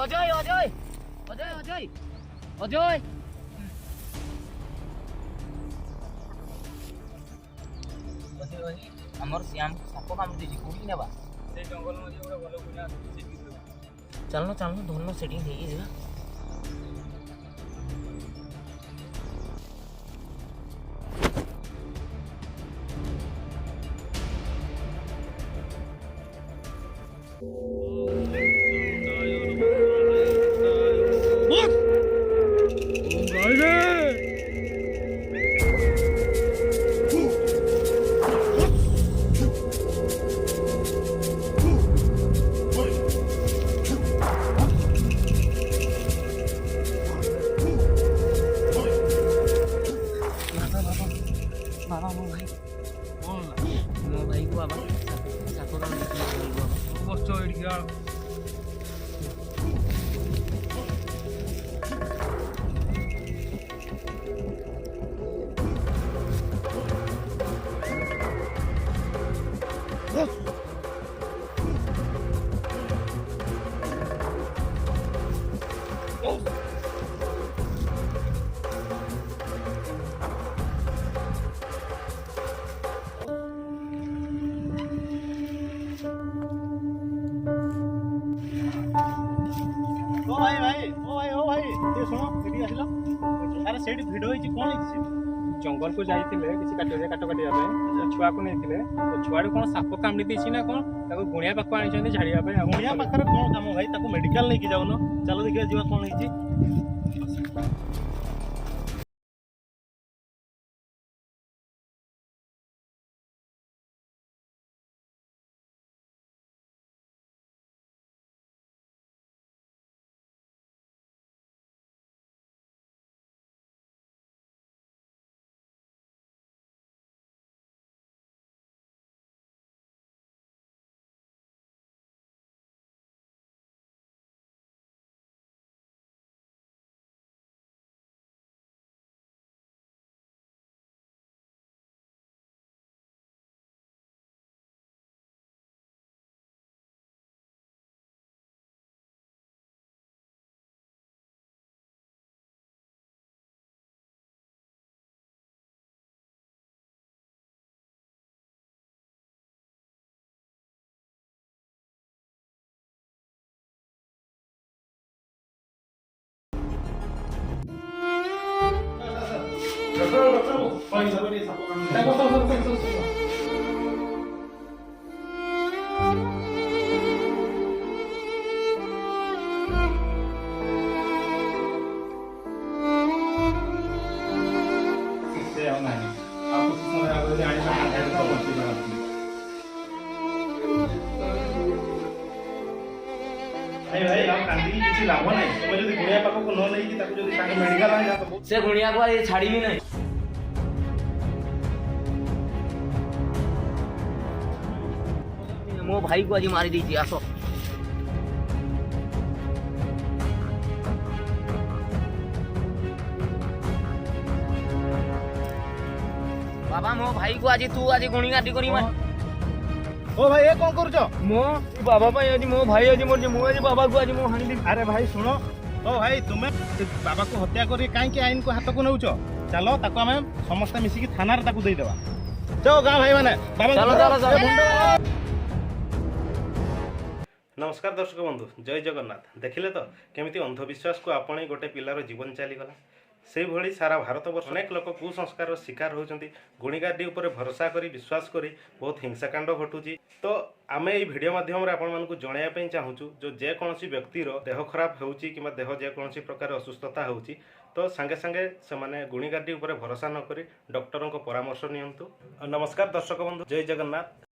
AjaY AjaY AjaY AjaY AjaY ଆମର ଶ୍ୟାମ ସାପ କାମୁଡ଼ି ଦେଇଛି କୋଉଠି ନେବା ସେଇ ଜଙ୍ଗଲ ମଝି ଗୋଟେ ଭଲ ଗୁଣିଆ ଚାଲୁନ ଚାଲୁନ ଧନ ସେଠି ନେଇକି ଯିବା जंगल को जाइए किसी काट काटिया छुआ को नहीं छुआ कौन साप कामड़ी देसी ना कौन गुणिया पाख आनी झाड़िया गुणिया पाखे कौन कम भाई मेडिकल लेके जाऊन चलो देखिए जीवा कौन है लाभ ना गुणिया पाख को न लेकिन मेडिकल से गुणिया को छाड़ी भी नहीं मो भाई को आज मारी दी आस बाबा मो भाई को आज तू आज गुणी काटी करी मार ओ भाई ये कौन करूछ मो बाबा भाई आज मो भाई आज मोर मो आज बाबा को आज मो हानि अरे भाई सुनो ओ भाई तुमे बाबा को हत्या करी काई आईन को हाथ को नउछ चलो ताको हमें समस्त मिसी थाना रे ताको दे देबा चलो गाँ भाई माने बाबा चलो चलो नमस्कार दर्शक बंधु जय जगन्नाथ देखिले तो केमिति अंधविश्वास को आपण गोटे पिलार जीवन चली गला से भली सारा भारत वर्ष अनेक लोक कुसंस्कार शिकार होती गुणिगाडी उपर भरोसा करी विश्वास करी बहुत हिंसाकांड घटुची तो आम ये भिडियो माध्यम आपको जनवाई चाहूँ जो जेकोसी व्यक्तिर देह खराब होची कि देह जेकोसी प्रकार असुस्थता होची तो सांगे सांगे से गुणिगाडी उपर भरोसा नक डॉक्टर परामर्श नियंतु। नमस्कार दर्शक बंधु जय जगन्नाथ।